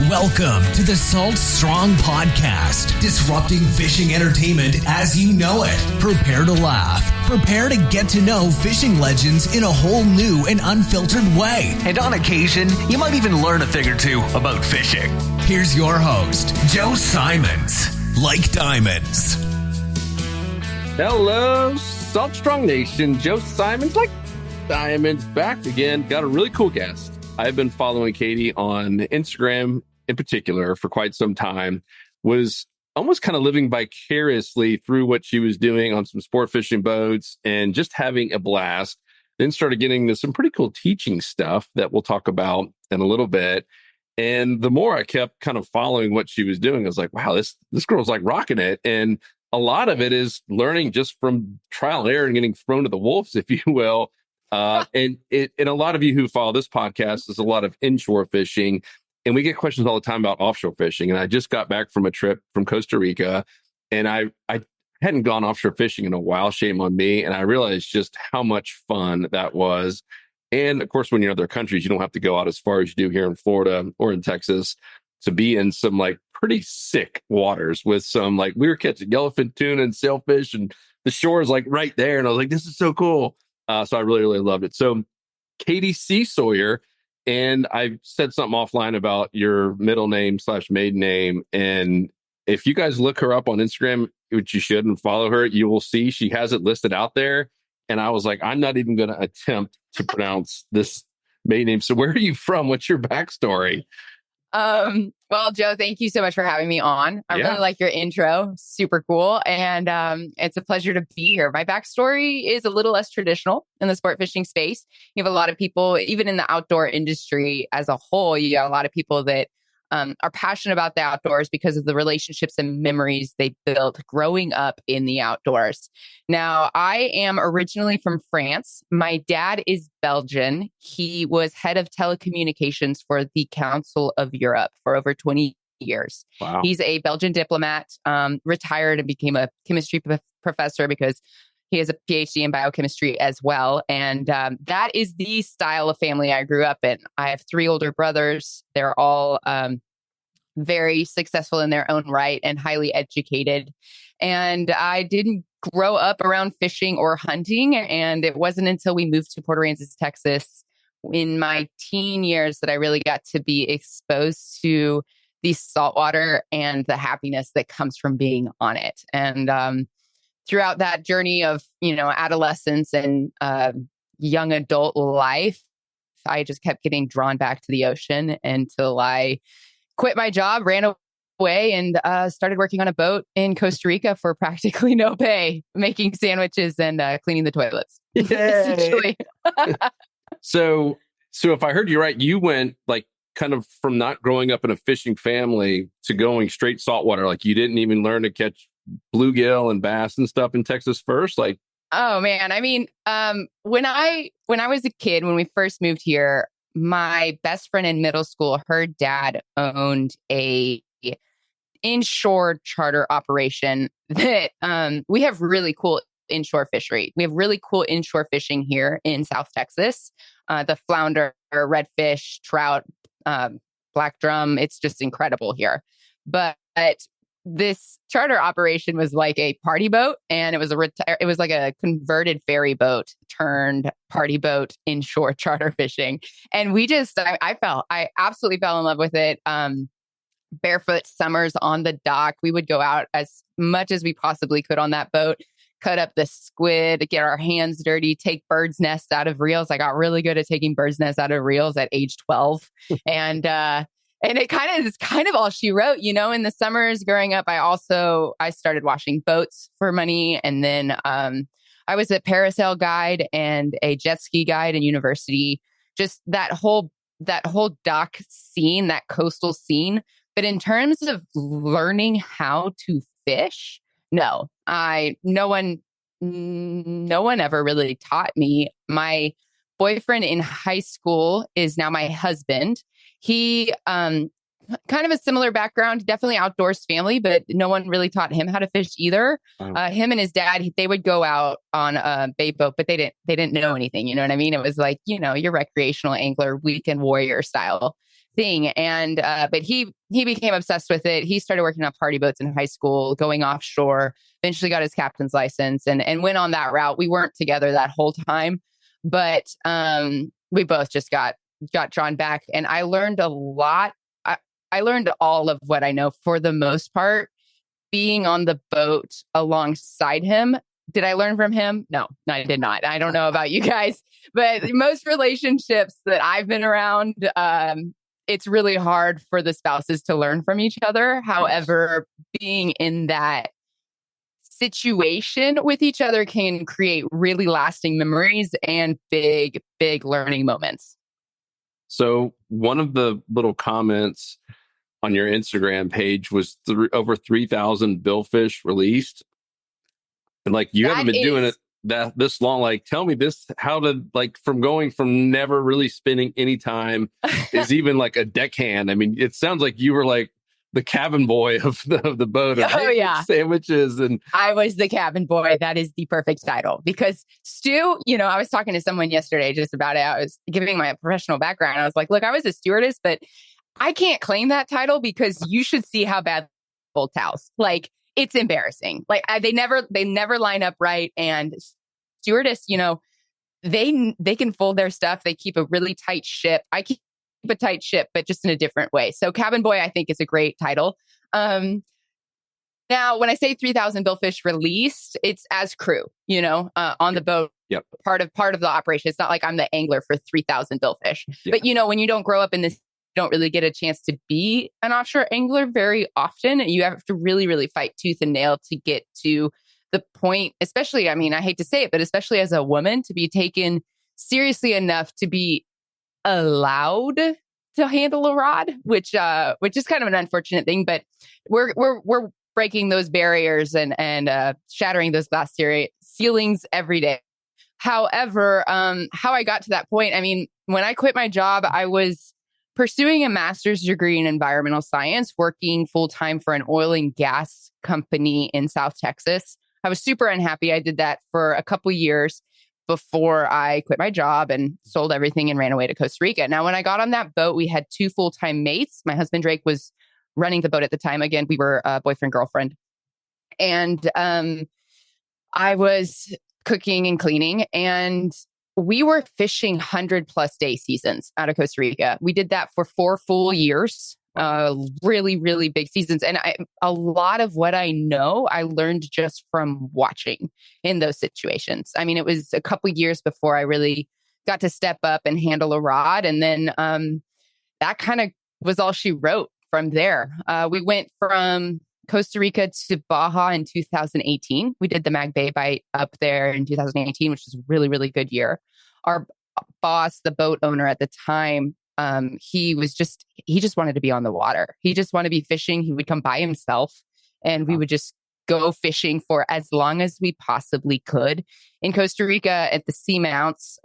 Welcome to the Salt Strong Podcast, disrupting fishing entertainment as you know it. Prepare to laugh. Prepare to get to know fishing legends in a whole new and unfiltered way. And on occasion, you might even learn a thing or two about fishing. Here's your host, Joe Simons. Like diamonds. Hello, Salt Strong Nation. Joe Simons, like diamonds, back again. Got a really cool guest. I've been following Katie on Instagram in particular for quite some time, was almost kind of living vicariously through what she was doing on some sport fishing boats and just having a blast. Then started getting to some pretty cool teaching stuff that we'll talk about in a little bit. And the more I kept kind of following what she was doing, I was like, wow, this girl's like rocking it. And a lot of it is learning just from trial and error and getting thrown to the wolves, if you will. And a lot of you who follow this podcast is a lot of inshore fishing. And we get questions all the time about offshore fishing. And I just got back from a trip from Costa Rica, and I hadn't gone offshore fishing in a while, shame on me. And I realized just how much fun that was. And of course, when you're in other countries, you don't have to go out as far as you do here in Florida or in Texas to be in some like pretty sick waters with some, like, we were catching yellowfin tuna and sailfish, and the shore is like right there. And I was like, this is so cool. So I really, really loved it. So Katie C. Sawyer, and I said something offline about your middle name / maiden name. And if you guys look her up on Instagram, which you should, and follow her, you will see she has it listed out there. And I was like, I'm not even going to attempt to pronounce this maiden name. So where are you from? What's your backstory? Well, Joe, thank you so much for having me on. I really like your intro. Super cool. And it's a pleasure to be here. My backstory is a little less traditional in the sport fishing space. You have a lot of people, even in the outdoor industry as a whole, you got a lot of people that are passionate about the outdoors because of the relationships and memories they built growing up in the outdoors. Now, I am originally from France. My dad is Belgian. He was head of telecommunications for the Council of Europe for over 20 years. Wow. He's a Belgian diplomat, retired and became a chemistry professor because he has a PhD in biochemistry as well. And that is the style of family I grew up in. I have 3 older brothers. They're all very successful in their own right and highly educated. And I didn't grow up around fishing or hunting. And it wasn't until we moved to Port Aransas, Texas in my teen years that I really got to be exposed to the saltwater and the happiness that comes from being on it. And throughout that journey of, adolescence and young adult life, I just kept getting drawn back to the ocean until I quit my job, ran away, and started working on a boat in Costa Rica for practically no pay, making sandwiches and cleaning the toilets. Essentially. So if I heard you right, you went like kind of from not growing up in a fishing family to going straight saltwater. Like you didn't even learn to catch bluegill and bass and stuff in Texas first. Like, oh man, I mean, when I was a kid, when we first moved here, my best friend in middle school, her dad owned a inshore charter operation that we have really cool inshore fishery. We have really cool inshore fishing here in South Texas. The flounder, redfish, trout, black drum. It's just incredible here. But this charter operation was like a party boat, and it was it was like a converted ferry boat turned party boat inshore charter fishing. And we just, I absolutely fell in love with it. Barefoot summers on the dock. We would go out as much as we possibly could on that boat, cut up the squid, get our hands dirty, take birds' nests out of reels. I got really good at taking birds' nests out of reels at age 12. And it kind of all she wrote, in the summers growing up. I started washing boats for money. And then I was a parasail guide and a jet ski guide in university. Just that whole dock scene, that coastal scene. But in terms of learning how to fish, no one ever really taught me. My boyfriend in high school is now my husband. He kind of a similar background, definitely outdoors family, but no one really taught him how to fish either. Him and his dad, they would go out on a bait boat, but they didn't know anything. You know what I mean? It was like, your recreational angler, weekend warrior style thing. And, but he became obsessed with it. He started working on party boats in high school, going offshore, eventually got his captain's license and went on that route. We weren't together that whole time, but, we both just got drawn back, and I learned a lot. I learned all of what I know for the most part being on the boat alongside him. Did I learn from him? No, I did not. I don't know about you guys, but most relationships that I've been around, it's really hard for the spouses to learn from each other. However, being in that situation with each other can create really lasting memories and big, big learning moments. So one of the little comments on your Instagram page was over 3,000 billfish released. And like, you haven't been doing it this long. Like, tell me this, how did, like, from going from never really spending any time is even like a deckhand. I mean, it sounds like you were like the cabin boy of the boat. Oh yeah. Sandwiches. And I was the cabin boy. That is the perfect title, because Stu, I was talking to someone yesterday just about it. I was giving my professional background. I was like, look, I was a stewardess, but I can't claim that title because you should see how bad fold towels. Like, it's embarrassing. Like, they never line up right. And stewardess, they can fold their stuff. They keep a really tight ship. I keep a tight ship, but just in a different way. So cabin boy, I think, is a great title. Now, when I say 3,000 billfish released, it's as crew, on the boat. Yep. Part of the operation. It's not like I'm the angler for 3,000 billfish. Yeah. But when you don't grow up in this, you don't really get a chance to be an offshore angler very often. You have to really, really fight tooth and nail to get to the point, especially, I mean, I hate to say it, but especially as a woman, to be taken seriously enough to be allowed to handle a rod, which is kind of an unfortunate thing, but we're breaking those barriers and shattering those glass ceilings every day. However, how I got to that point, I mean, when I quit my job, I was pursuing a master's degree in environmental science, working full-time for an oil and gas company in South Texas. I was super unhappy. I did that for a couple years before I quit my job and sold everything and ran away to Costa Rica. Now, when I got on that boat, we had 2 full-time mates. My husband, Drake, was running the boat at the time. Again, we were boyfriend, girlfriend. And I was cooking and cleaning, and we were fishing 100+ day seasons out of Costa Rica. We did that for 4 full years, really, really big seasons. And a lot of what I know, I learned just from watching in those situations. I mean, it was a couple years before I really got to step up and handle a rod. And then that kind of was all she wrote from there. We went from Costa Rica to Baja in 2018. We did the Mag Bay bite up there in 2018, which was a really, really good year. Our boss, the boat owner at the time, he just wanted to be on the water. He just wanted to be fishing. He would come by himself, and we would just go fishing for as long as we possibly could. In Costa Rica at the Seamounts,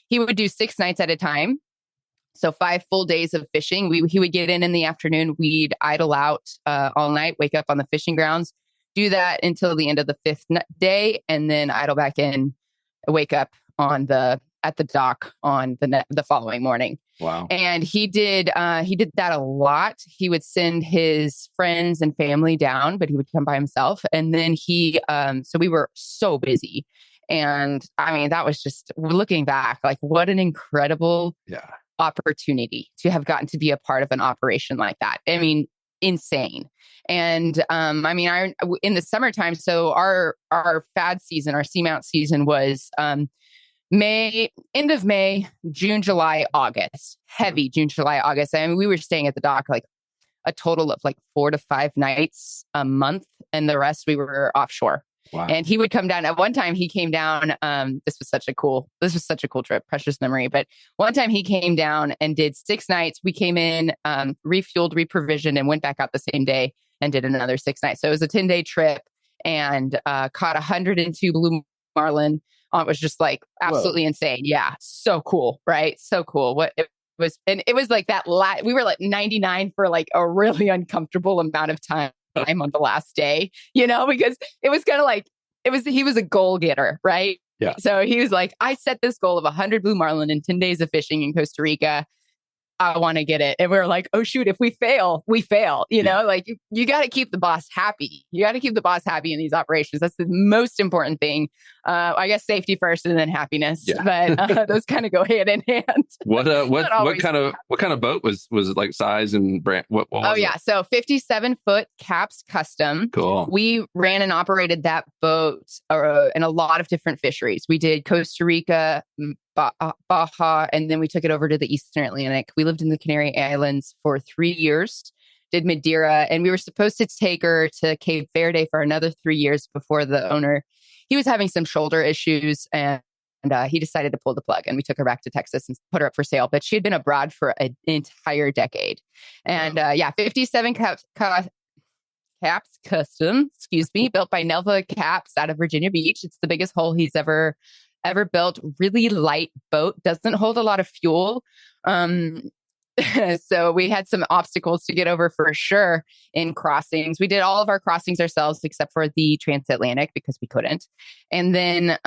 he would do 6 nights at a time. So 5 full days of fishing. He would get in the afternoon. We'd idle out all night, wake up on the fishing grounds, do that until the end of the 5th day, and then idle back in, wake up at the dock on the following morning. Wow. And he did that a lot. He would send his friends and family down, but he would come by himself. And then so we were so busy. And I mean, that was just, looking back, like, what an incredible opportunity to have gotten to be a part of an operation like that. I mean, insane. And I mean, in the summertime, so our FAD season, our Seamount season was end of May, June, July, August. Heavy June, July, August. I mean, we were staying at the dock like a total of like 4 to 5 nights a month, and the rest we were offshore. Wow. And he would come down. At one time, he came down. This was such a cool trip, precious memory. But one time he came down and did 6 nights. We came in, refueled, reprovisioned, and went back out the same day and did another 6 nights. So it was a 10-day trip, and caught 102 blue marlin. It was just like absolutely insane. Yeah. So cool. Right. So cool. It and it was like that. We were like 99 for like a really uncomfortable amount of time on the last day, because it was kind of like, he was a goal getter, right? Yeah. So he was like, I set this goal of 100 blue marlin in 10 days of fishing in Costa Rica. I want to get it. And we were like, oh, shoot, if we fail, we fail. Like you got to keep the boss happy. You got to keep the boss happy in these operations. That's the most important thing. I guess safety first and then happiness. Yeah. But those kind of go hand in hand. What kind of boat was it, like size and brand? What was it? So 57-foot Caps Custom. Cool. We ran and operated that boat in a lot of different fisheries. We did Costa Rica, Baja, and then we took it over to the Eastern Atlantic. We lived in the Canary Islands for 3 years, did Madeira, and we were supposed to take her to Cape Verde for another 3 years before the owner, he was having some shoulder issues and he decided to pull the plug, and we took her back to Texas and put her up for sale. But she had been abroad for an entire decade. And 57 Caps Custom, built by Nelva Caps out of Virginia Beach. It's the biggest hull he's ever built. Really light boat, doesn't hold a lot of fuel. So we had some obstacles to get over for sure in crossings. We did all of our crossings ourselves except for the transatlantic because we couldn't. And then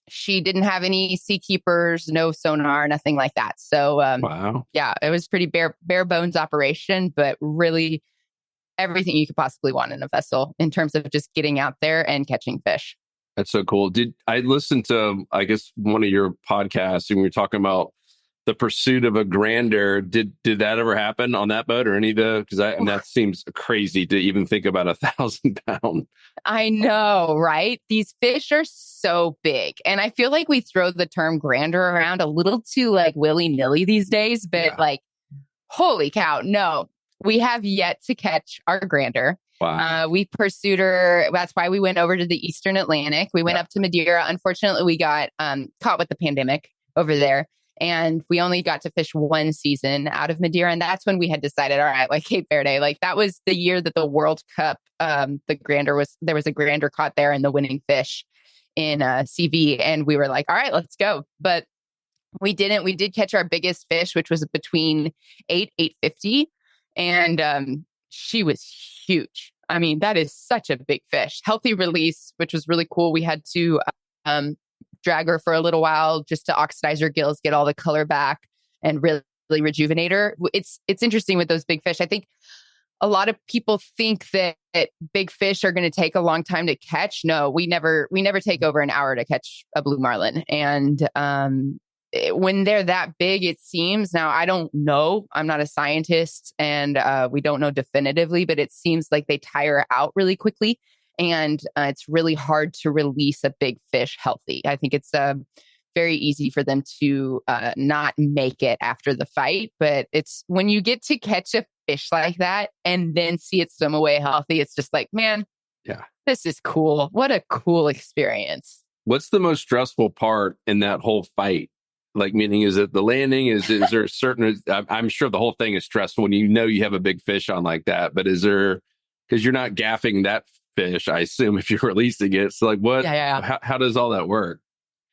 she didn't have any seakeepers, no sonar, nothing like that. So wow. Yeah, it was pretty bare bones operation, but really everything you could possibly want in a vessel in terms of just getting out there and catching fish. That's so cool. Did I listen to, I guess, one of your podcasts and we were talking about the pursuit of a grander? Did that ever happen on that boat or any of the, and that seems crazy to even think about 1,000 pound. I know, right? These fish are so big. And I feel like we throw the term grander around a little too like willy-nilly these days, but like, holy cow, no, we have yet to catch our grander. Wow. We pursued her. That's why we went over to the Eastern Atlantic. We went up to Madeira. Unfortunately, we got caught with the pandemic over there. And we only got to fish one season out of Madeira. And that's when we had decided, all right, like Cape Verde, like that was the year that the World Cup, there was a grander caught there and the winning fish in CV. And we were like, all right, let's go. But we didn't. We did catch our biggest fish, which was between 850. And she was huge. I mean, that is such a big fish. Healthy release, which was really cool. We had to drag her for a little while just to oxidize her gills, get all the color back, and really rejuvenate her. It's interesting with those big fish. I think a lot of people think that big fish are going to take a long time to catch. No, we never take over an hour to catch a blue marlin. And when they're that big, it seems, now I don't know, I'm not a scientist, and we don't know definitively, but it seems like they tire out really quickly. And it's really hard to release a big fish healthy. I think it's very easy for them to not make it after the fight. But it's when you get to catch a fish like that and then see it swim away healthy, it's just like, man, this is cool. What a cool experience. What's the most stressful part in that whole fight? Like, meaning, is it the landing? Is there a certain, I'm sure the whole thing is stressful when you have a big fish on like that, but is there, because you're not gaffing that fish, I assume, if you're releasing it. So like what, how does all that work?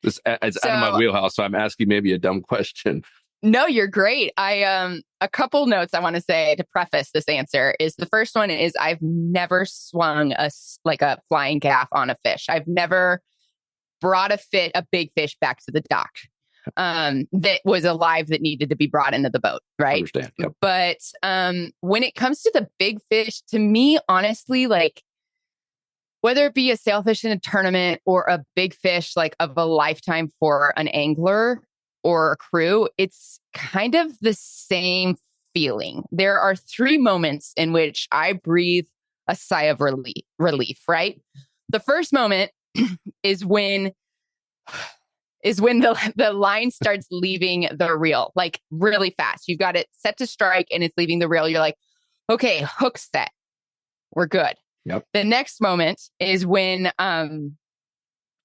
It's out of my wheelhouse, so I'm asking maybe a dumb question. No, you're great. A couple notes I want to say to preface this answer is, the first one is I've never swung a flying gaff on a fish. I've never brought a big fish back to the dock that was alive that needed to be brought into the boat, right? Understand. Yep. But when it comes to the big fish, to me, honestly, like, whether it be a sailfish in a tournament or a big fish like of a lifetime for an angler or a crew, it's kind of the same feeling. There are 3 moments in which I breathe a sigh of relief, right? The first moment is when the line starts leaving the reel, like really fast. You've got it set to strike and it's leaving the reel. You're like, okay, hook set. We're good. Yep. The next moment is when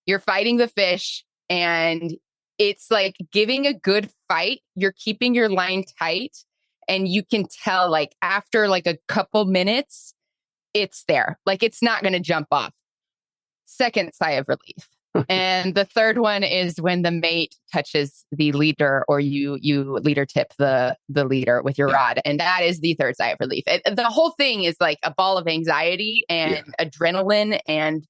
you're fighting the fish and it's like giving a good fight. You're keeping your line tight and you can tell, like, after like a couple minutes, it's there. Like, it's not going to jump off. Second sigh of relief. And the third one is when the mate touches the leader, or you leader tip the leader with your rod. And that is the third sigh of relief. The whole thing is like a ball of anxiety and adrenaline, and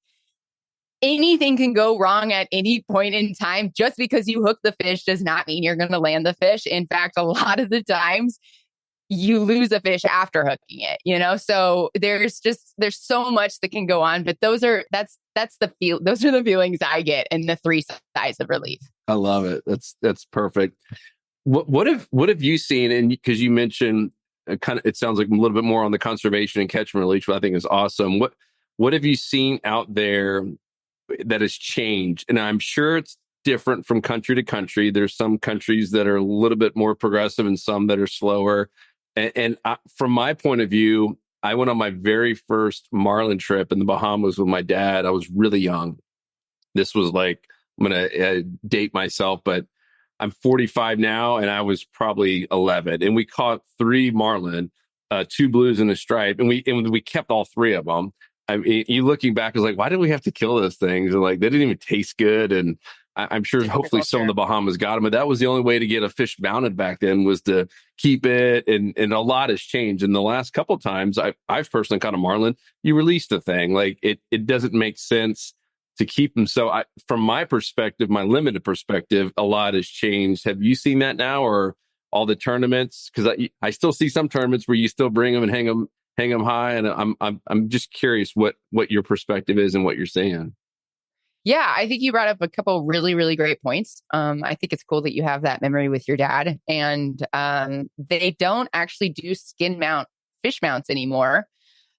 anything can go wrong at any point in time. Just because you hook the fish does not mean you're going to land the fish. In fact, a lot of the times you lose a fish after hooking it, so there's so much that can go on, but those are the feelings I get in the three sighs of relief. I love it. That's perfect. What have you seen? And because you mentioned it sounds like a little bit more on the conservation and catch and release, which I think is awesome. What have you seen out there that has changed? And I'm sure it's different from country to country. There's some countries that are a little bit more progressive and some that are slower. And from my point of view, I went on my very first marlin trip in the Bahamas with my dad. I was really young. This was like, I'm going to date myself, but I'm 45 now, and I was probably 11. And we caught 3 marlin, 2 blues and a stripe, and we kept all 3 of them. I mean, you looking back, is like, why did we have to kill those things? And like, they didn't even taste good. And I'm sure hopefully some of the Bahamas got them, but that was the only way to get a fish mounted back then, was to keep it. And a lot has changed. And the last couple of times I've personally caught a marlin, you release the thing. Like it doesn't make sense to keep them. So from my perspective, my limited perspective, a lot has changed. Have you seen that now, or all the tournaments? Because I still see some tournaments where you still bring them and hang them high. And I'm just curious what your perspective is and what you're seeing. Yeah, I think you brought up a couple really, really great points. I think it's cool that you have that memory with your dad. And they don't actually do skin mount fish mounts anymore.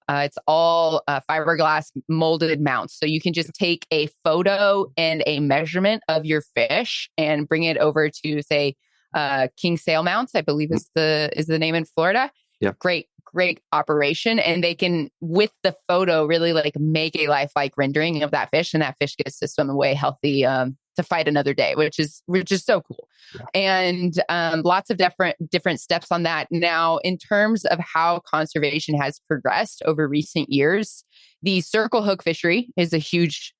It's all fiberglass molded mounts. So you can just take a photo and a measurement of your fish and bring it over to, say, King Sail Mounts, I believe is the name in Florida. Yeah. Great operation. And they can, with the photo, really like make a lifelike rendering of that fish, and that fish gets to swim away healthy to fight another day, which is so cool. Yeah. And lots of different steps on that. Now, in terms of how conservation has progressed over recent years, the circle hook fishery is a huge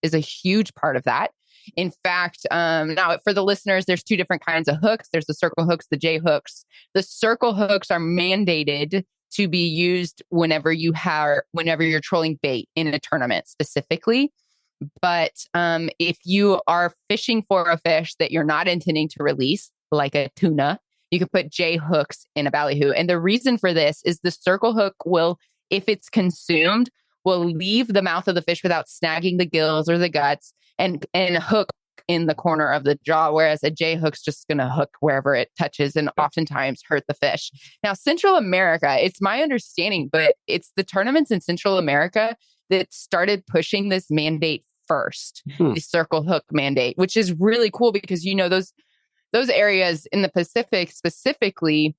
part of that. In fact, now for the listeners, there's 2 different kinds of hooks. There's the circle hooks, the J hooks. The circle hooks are mandated to be used whenever you're trolling bait in a tournament specifically. But if you are fishing for a fish that you're not intending to release, like a tuna, you can put J hooks in a ballyhoo. And the reason for this is the circle hook will, if it's consumed, will leave the mouth of the fish without snagging the gills or the guts, and hook in the corner of the jaw, whereas a J hook's just going to hook wherever it touches and oftentimes hurt the fish. Now, Central America, it's my understanding, but it's the tournaments in Central America that started pushing this mandate first, the circle hook mandate, which is really cool because, those areas in the Pacific specifically,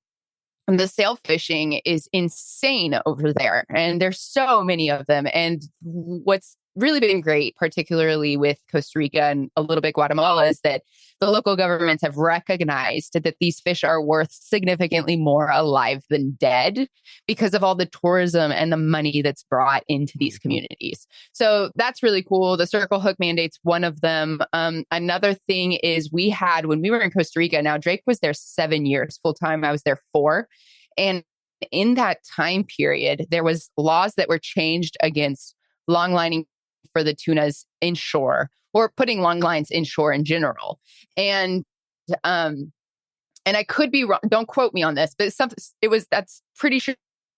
the sail fishing is insane over there. And there's so many of them. And what's really been great, particularly with Costa Rica and a little bit Guatemala, is that the local governments have recognized that these fish are worth significantly more alive than dead because of all the tourism and the money that's brought into these communities. So that's really cool. The circle hook mandate's one of them. Another thing is when we were in Costa Rica, now Drake was there 7 years full time. I was there 4. And in that time period, there was laws that were changed against long lining for the tunas inshore, or putting long lines inshore in general. And I could be wrong. Don't quote me on this, but that's pretty sure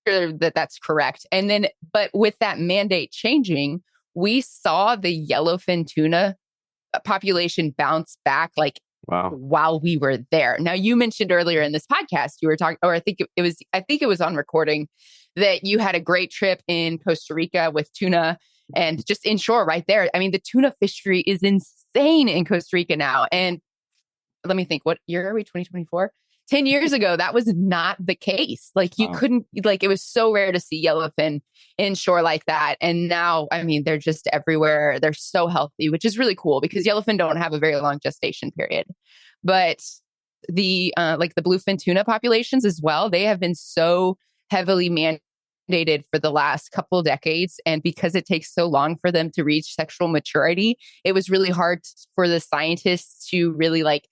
that's correct. And then, but with that mandate changing, we saw the yellowfin tuna population bounce back while we were there. Now, you mentioned earlier in this podcast, you were talking, or I think it was on recording, that you had a great trip in Costa Rica with tuna and just inshore right there. I mean, the tuna fishery is insane in Costa Rica now. And let me think, what year are we? 2024? 10 years ago, that was not the case. Like you couldn't, it was so rare to see yellowfin inshore like that. And now, I mean, they're just everywhere. They're so healthy, which is really cool because yellowfin don't have a very long gestation period. But the bluefin tuna populations as well, they have been so heavily mandated mandated for the last couple of decades. And because it takes so long for them to reach sexual maturity, it was really hard for the scientists to really like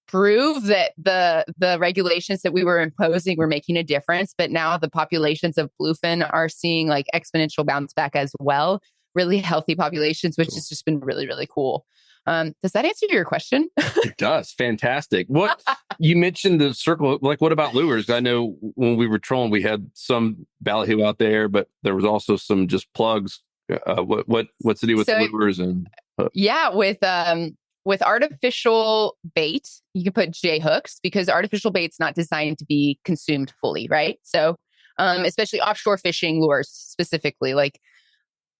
prove that the regulations that we were imposing were making a difference. But now the populations of bluefin are seeing like exponential bounce back as well, really healthy populations, which has just been really, really cool. Does that answer your question? It does. Fantastic. What you mentioned the circle, like what about lures? I know when we were trolling, we had some ballyhoo out there, but there was also some just plugs. What's the deal with lures and with artificial bait, you can put J hooks because artificial bait's not designed to be consumed fully, right? So, especially offshore fishing lures specifically, like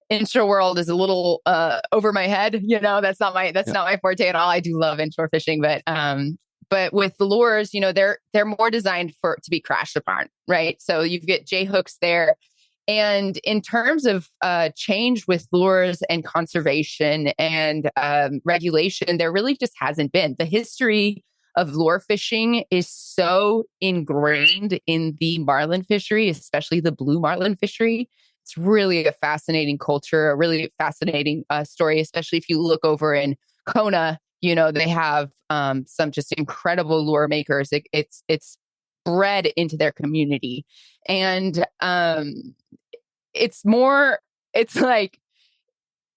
inshore world is a little over my head. You know, that's not my forte at all. I do love inshore fishing, but with the lures, you know, they're more designed to be crashed upon, right? So you get J hooks there. And in terms of change with lures and conservation and regulation, there really just hasn't been. The history of lure fishing is so ingrained in the marlin fishery, especially the blue marlin fishery. It's really a fascinating culture, a really fascinating story, especially if you look over in Kona. You know, they have some just incredible lure makers. It's bred into their community. And it's like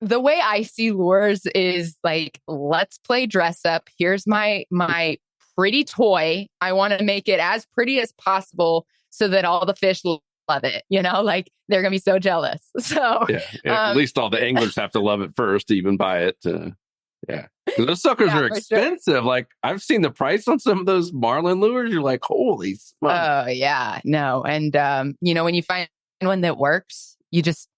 the way I see lures is like, let's play dress up. Here's my pretty toy. I want to make it as pretty as possible so that all the fish love it. You know, like they're going to be so jealous. So at least all the anglers have to love it first to even buy it. Those suckers are expensive. Sure. Like I've seen the price on some of those marlin lures. You're like, holy smokes. Oh yeah, no. And you know, when you find one that works, you just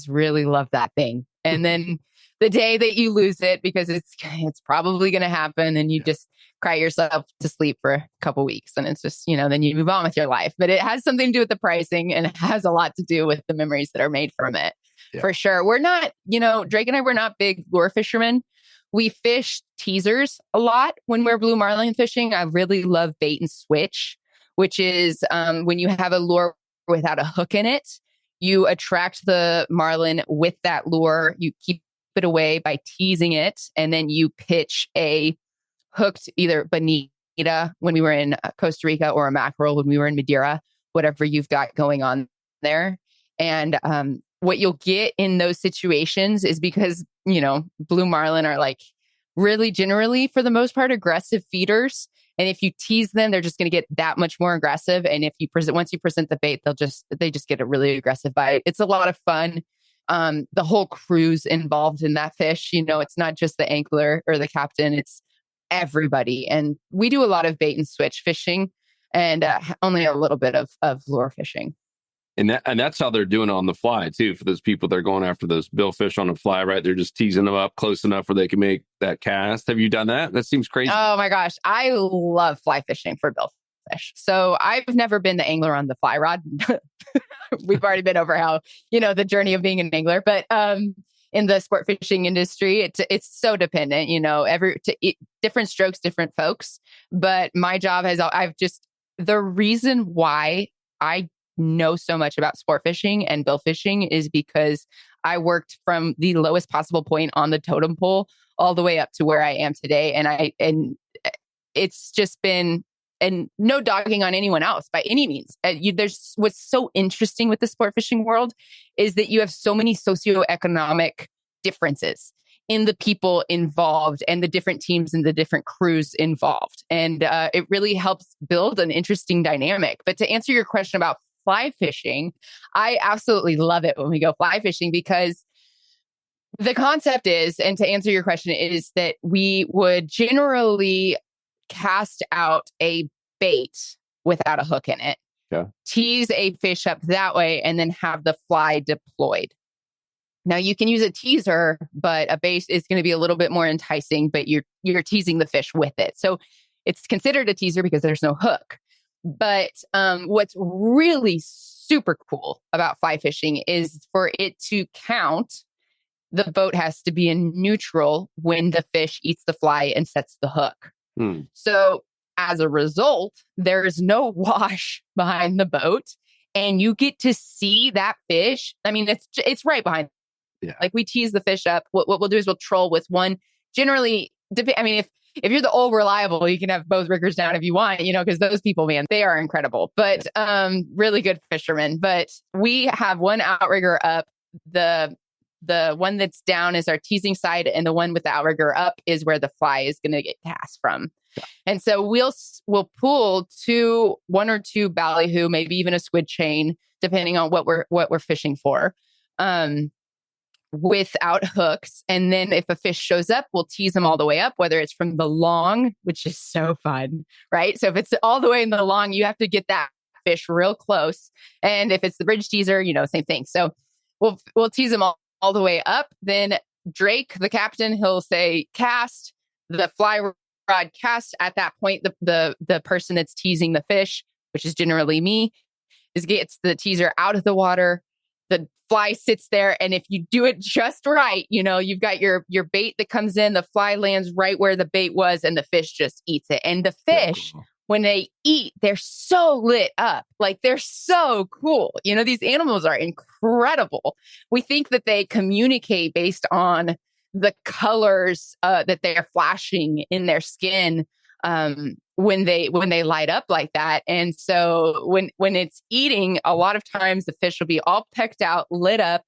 really love that thing. And then the day that you lose it, because it's probably going to happen, and you just cry yourself to sleep for a couple weeks, and it's just, you know, then you move on with your life. But it has something to do with the pricing, and it has a lot to do with the memories that are made from it. For sure. We're not, you know, Drake and I, we're not big lure fishermen. We fish teasers a lot when we're blue marlin fishing. I really love bait and switch, which is when you have a lure without a hook in it, you attract the marlin with that lure. You keep it away by teasing it, and then you pitch a hooked either bonita when we were in Costa Rica or a mackerel when we were in Madeira, whatever you've got going on there. And what you'll get in those situations is because, you know, blue marlin are like really generally, for the most part, aggressive feeders. And if you tease them, they're just going to get that much more aggressive. And if you once you present the bait, they just get a really aggressive bite. It's a lot of fun. The whole crew's involved in that fish. You know, it's not just the angler or the captain, it's everybody. And we do a lot of bait and switch fishing and only a little bit of lure fishing. And that's how they're doing it on the fly too. For those people that are going after those billfish on the fly, right? They're just teasing them up close enough where they can make that cast. Have you done that? That seems crazy. Oh my gosh, I love fly fishing for billfish. So I've never been the angler on the fly rod. We've already been over how, you know, the journey of being an angler, but in the sport fishing industry, it's so dependent. You know, different strokes, different folks. But my job the reason why I know so much about sport fishing and bill fishing is because I worked from the lowest possible point on the totem pole all the way up to where I am today. And it's just been, and no dogging on anyone else by any means. There's what's so interesting with the sport fishing world is that you have so many socioeconomic differences in the people involved and the different teams and the different crews involved. And it really helps build an interesting dynamic. But to answer your question about fly fishing, I absolutely love it when we go fly fishing, because the concept is, and to answer your question, is that we would generally cast out a bait without a hook in it, tease a fish up that way, and then have the fly deployed. Now you can use a teaser, but a bait is going to be a little bit more enticing, but you're teasing the fish with it. So it's considered a teaser because there's no hook. But what's really super cool about fly fishing is for it to count, the boat has to be in neutral when the fish eats the fly and sets the hook. So as a result, there is no wash behind the boat. and you get to see that fish. I mean, it's right behind. Yeah. Like we tease the fish up. What we'll do is we'll troll with one. Generally, I mean, if you're the old reliable, you can have both riggers down if you want, because those people, man, they are incredible. But really good fishermen. But we have one outrigger up. The one that's down is our teasing side, and the one with the outrigger up is where the fly is going to get cast from. Yeah. And so we'll pull one or two ballyhoo, maybe even a squid chain, depending on what we're fishing for, without hooks. And then if a fish shows up, we'll tease them all the way up, whether it's from the long, which is so fun, right? So if it's all the way in the long, you have to get that fish real close. And if it's the bridge teaser, same thing. So we'll tease them all the way up. Then Drake, the captain, he'll say cast, the fly rod cast. At that point, the person that's teasing the fish, which is generally me, gets the teaser out of the water. The fly sits there, and if you do it just right, you've got your bait that comes in, the fly lands right where the bait was, and the fish just eats it. And the fish, when they eat, they're so lit up. Like, they're so cool. These animals are incredible. We think that they communicate based on the colors that they're flashing in their skin when they light up like that. And so when it's eating, a lot of times the fish will be all pecked out, lit up,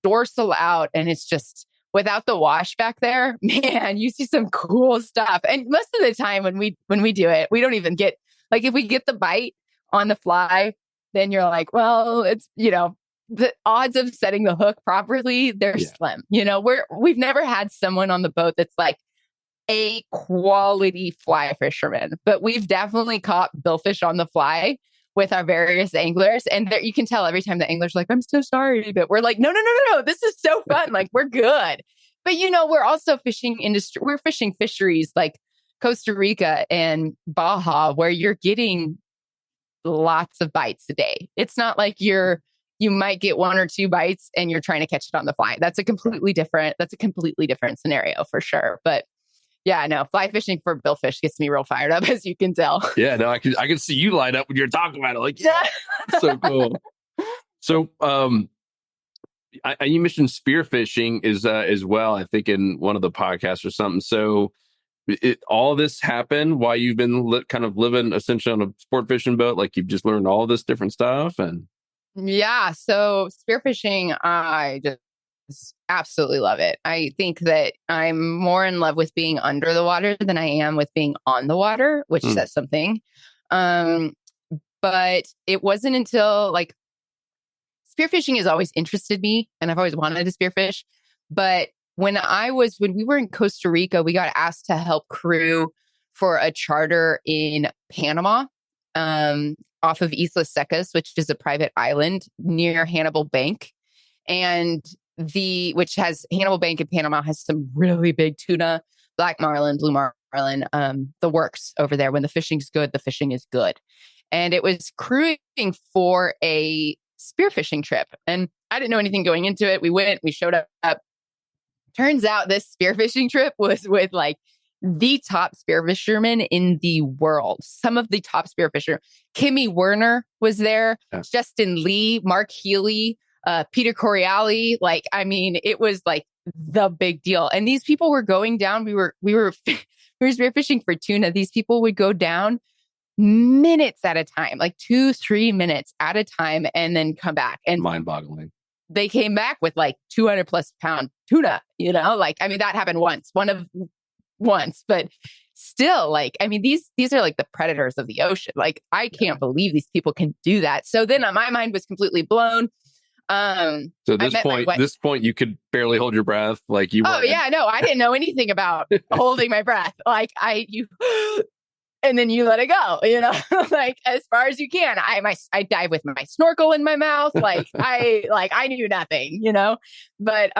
dorsal out, and it's just, without the wash back there, man, you see some cool stuff. And most of the time when we do it, we don't even get, like, if we get the bite on the fly, then you're like, well, it's, the odds of setting the hook properly, they're slim. We've never had someone on the boat that's like a quality fly fisherman, but we've definitely caught billfish on the fly with our various anglers. And there, you can tell every time the angler's like, I'm so sorry, but we're like, no, this is so fun. Like, we're good. But, we're also we're fishing fisheries like Costa Rica and Baja, where you're getting lots of bites a day. It's not like you might get one or two bites and you're trying to catch it on the fly. That's a completely different scenario for sure. But yeah, no, fly fishing for billfish gets me real fired up, as you can tell. Yeah, no, I can see you light up when you're talking about it. Like, yeah, so cool. So, you mentioned spearfishing as well, I think, in one of the podcasts or something. So, all this happened while you've been kind of living essentially on a sport fishing boat. Like, you've just learned all this different stuff, and yeah. So spearfishing, I just absolutely love it. I think that I'm more in love with being under the water than I am with being on the water, which says something. But it wasn't until spearfishing has always interested me, and I've always wanted to spearfish. But when we were in Costa Rica, we got asked to help crew for a charter in Panama, off of Islas Secas, which is a private island near Hannibal Bank. And which has Hannibal Bank in Panama has some really big tuna, black marlin, blue marlin, the works over there. When the fishing's good, the fishing is good. And it was crewing for a spearfishing trip. And I didn't know anything going into it. We showed up. Turns out this spearfishing trip was with the top spearfishermen in the world. Some of the top spearfishermen. Kimmy Werner was there, Justin Lee, Mark Healy, Peter Coriali. It was the big deal. And these people were going down. We were spearfishing for tuna. These people would go down minutes at a time, 2-3 minutes at a time, and then come back. And mind-boggling. They came back with 200 plus pound tuna, that happened once, but still, these are the predators of the ocean. I can't believe these people can do that. So then my mind was completely blown. So this point, you could barely hold your breath. Oh yeah, no, I didn't know anything about holding my breath. And then you let it go, as far as you can. I dive with my snorkel in my mouth. I knew nothing, but,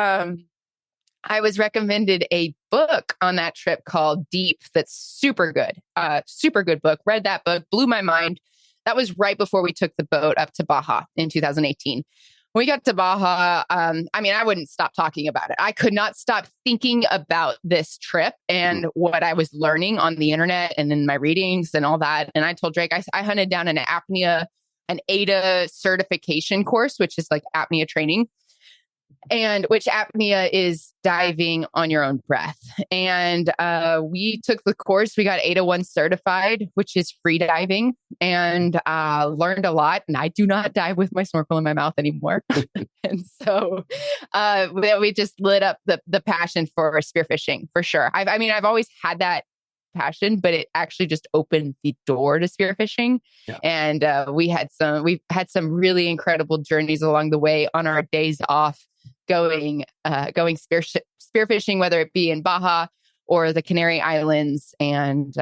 I was recommended a book on that trip called Deep. That's super good. Super good book. Read that book, blew my mind. That was right before we took the boat up to Baja in 2018. When we got to Baja, I wouldn't stop talking about it. I could not stop thinking about this trip and what I was learning on the internet and in my readings and all that. And I told Drake, I hunted down an apnea an ADA certification course, which is like apnea training. And which apnea is diving on your own breath. And we took the course. We got ADA 1 certified, which is free diving, and learned a lot. And I do not dive with my snorkel in my mouth anymore. And so we just lit up the passion for spearfishing for sure. I've always had that passion, but it actually just opened the door to spearfishing. Yeah. And we've had some really incredible journeys along the way on our days off, going spearfishing, whether it be in Baja or the Canary Islands. And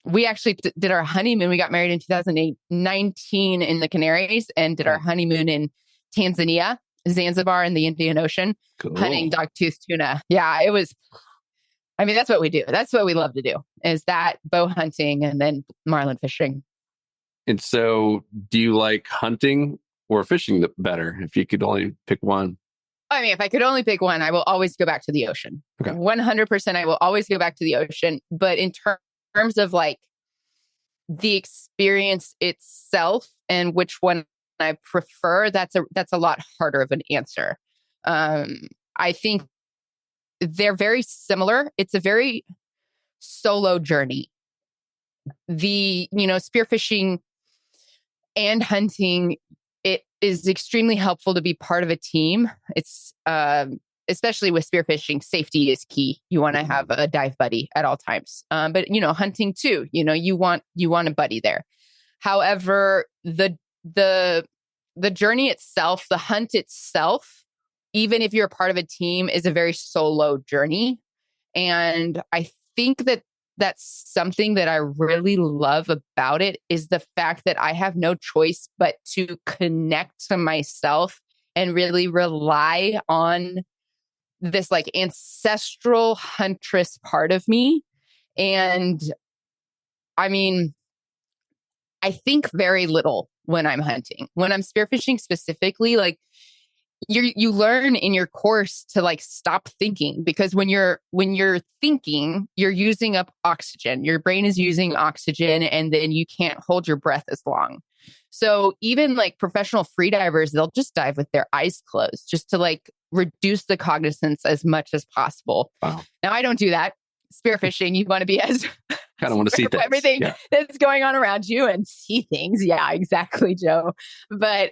we actually did our honeymoon. We got married in 2019 in the Canaries and did our honeymoon in Tanzania, Zanzibar, in the Indian Ocean, hunting dogtooth tuna. Yeah, it was. That's what we do. That's what we love to do, is that bow hunting and then marlin fishing. And so do you like hunting or fishing better if you could only pick one? If I could only pick one, I will always go back to the ocean. Okay. 100%. I will always go back to the ocean. But in terms of like the experience itself and which one I prefer, that's a lot harder of an answer. I think they're very similar. It's a very solo journey. The, spearfishing and hunting, it is extremely helpful to be part of a team. It's, especially with spearfishing, safety is key. You want to have a dive buddy at all times. But, hunting too, you want a buddy there. However, the journey itself, the hunt itself, even if you're a part of a team, is a very solo journey. And I think that that's something that I really love about it, is the fact that I have no choice but to connect to myself and really rely on this like ancestral huntress part of me. And I think very little when I'm hunting. When I'm spearfishing specifically, like, you learn in your course to like stop thinking, because when you're thinking, you're using up oxygen. Your brain is using oxygen, and then you can't hold your breath as long. So even like professional freedivers, they'll just dive with their eyes closed just to like reduce the cognizance as much as possible. Wow. Now I don't do that. Spearfishing, you want to be as kind of want to see things. Everything that's going on around you and see things. Yeah, exactly, Joe. But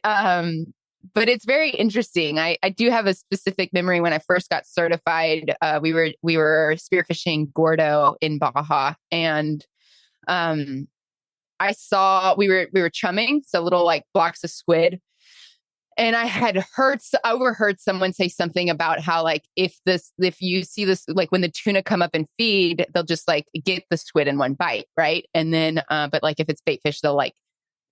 it's very interesting. I do have a specific memory when I first got certified. We were spearfishing Gordo in Baja, and I saw we were chumming, so little like blocks of squid. And I overheard someone say something about how like if you see this, like when the tuna come up and feed, they'll just like get the squid in one bite, right? And then but like if it's bait fish,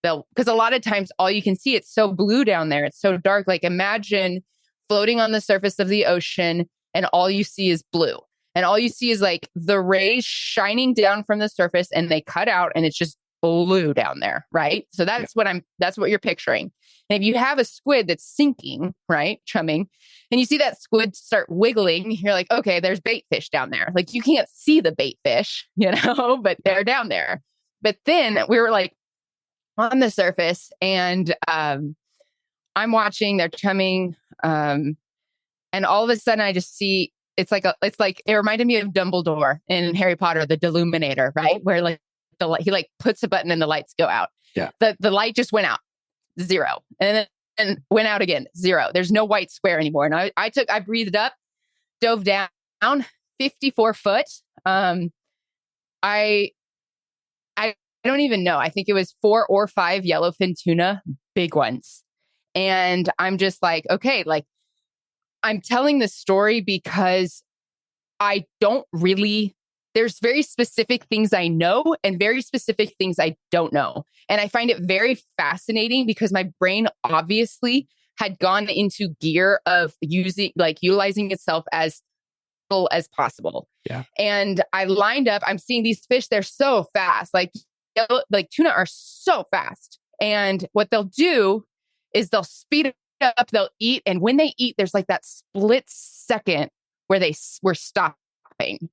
because a lot of times all you can see, it's so blue down there. It's so dark. Like imagine floating on the surface of the ocean and all you see is blue. And all you see is like the rays shining down from the surface, and they cut out and it's just blue down there. Right. So that's what you're picturing. And if you have a squid that's sinking, right, chumming, and you see that squid start wiggling, you're like, okay, there's bait fish down there. Like you can't see the bait fish, but they're down there. But then we were like, on the surface, and I'm watching, they're chumming, and all of a sudden I just see it reminded me of Dumbledore in Harry Potter, the Deluminator, right? Where like he like puts a button and the lights go out. Yeah, the light just went out, 0, and went out again, 0. There's no white square anymore. And I breathed up, dove down, 54 foot. I don't even know. I think it was 4 or 5 yellowfin tuna, big ones. And I'm just like, okay, like I'm telling this story because I don't really, there's very specific things I know and very specific things I don't know. And I find it very fascinating because my brain obviously had gone into gear of utilizing itself as little as possible. Yeah. And I lined up, I'm seeing these fish, they're so fast. Like tuna are so fast. And what they'll do is they'll speed up, they'll eat. And when they eat, there's like that split second where we're stopping.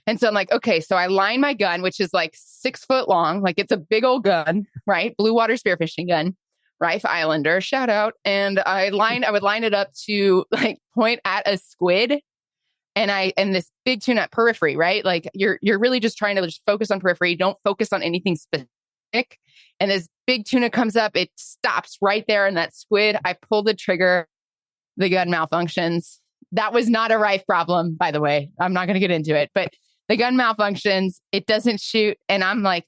And so I'm like, okay, so I line my gun, which is like 6 foot long, like it's a big old gun, right? Blue water spearfishing gun. Rife Islander, shout out. And I would line it up to like point at a squid and this big tuna at periphery, right? Like you're really just trying to just focus on periphery. Don't focus on anything specific. And this big tuna comes up, it stops right there in that squid. I pull the trigger, the gun malfunctions. That was not a Rife problem, by the way. I'm not going to get into it, but the gun malfunctions, it doesn't shoot. And I'm like,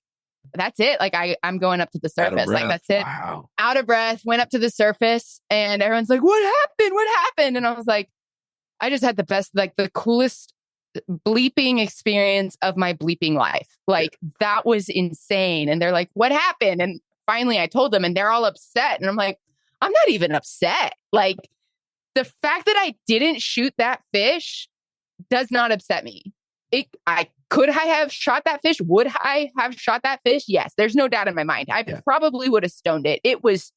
that's it. Like I'm going up to the surface. Like that's it. Wow. Out of breath, went up to the surface and everyone's like, what happened? What happened? And I was like, I just had the best, like the coolest bleeping experience of my bleeping life. Like that was insane. And they're like, what happened? And finally I told them and they're all upset. And I'm like, I'm not even upset. Like the fact that I didn't shoot that fish does not upset me. Could I have shot that fish? Would I have shot that fish? Yes, there's no doubt in my mind. I probably would have stoned it. It was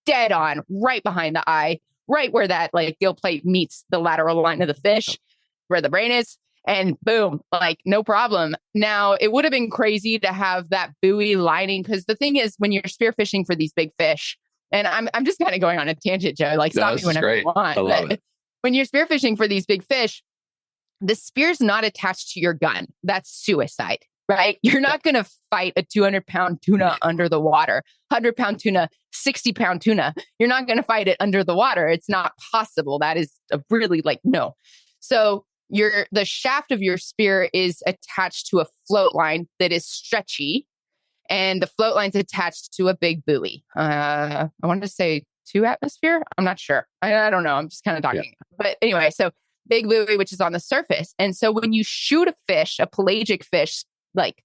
dead on, right behind the eye, right where that like gill plate meets the lateral line of the fish, where the brain is, and boom, like no problem. Now, it would have been crazy to have that buoy lining, because the thing is, when you're spearfishing for these big fish, and I'm just kind of going on a tangent, Joe, like stop me whenever you want. I love it. When you're spearfishing for these big fish, the spear's not attached to your gun. That's suicide, right? You're not going to fight a 200-pound tuna under the water, 100-pound tuna, 60-pound tuna. You're not going to fight it under the water. It's not possible. That is a really like, no. So the shaft of your spear is attached to a float line that is stretchy, and the float line's attached to a big buoy. I wanted to say 2 atmosphere. I'm not sure. I don't know. I'm just kind of talking. Yeah. But anyway, so big buoy, which is on the surface. And so when you shoot a fish, a pelagic fish, like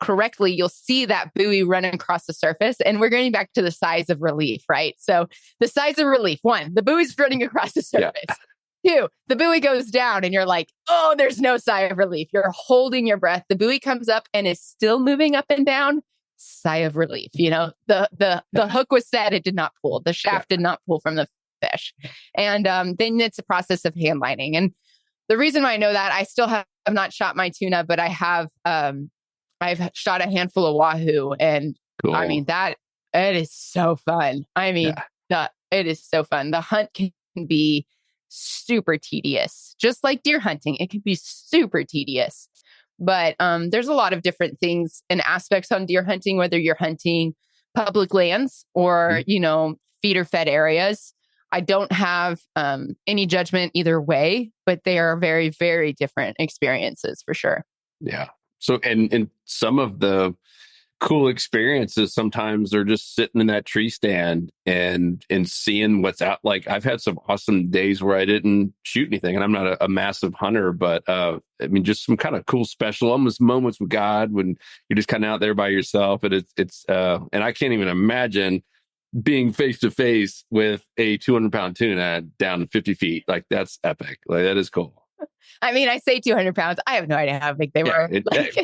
correctly, you'll see that buoy running across the surface. And we're getting back to the size of relief, right? So the size of relief, 1, the buoy's running across the surface. Yeah. 2, the buoy goes down and you're like, oh, there's no sigh of relief. You're holding your breath. The buoy comes up and is still moving up and down. Sigh of relief. You know, the hook was set. It did not pull. The shaft did not pull from the fish. And then it's a process of hand lining. And the reason why I know that, I still have not shot my tuna, but I have I've shot a handful of wahoo, and cool. I mean it is so fun. I mean it is so fun. The hunt can be super tedious, just like deer hunting. It can be super tedious, but there's a lot of different things and aspects on deer hunting, whether you're hunting public lands or feeder fed areas. I don't have any judgment either way, but they are very, very different experiences for sure. Yeah. So, and some of the cool experiences sometimes they're just sitting in that tree stand and seeing what's out. Like I've had some awesome days where I didn't shoot anything, and I'm not a massive hunter, but I mean, just some kind of cool, special, almost moments with God when you're just kind of out there by yourself, and it's and I can't even imagine being face to face with a 200-pound tuna down 50 feet. Like that's epic. Like that is cool. I mean, I say 200 pounds. I have no idea how big they were.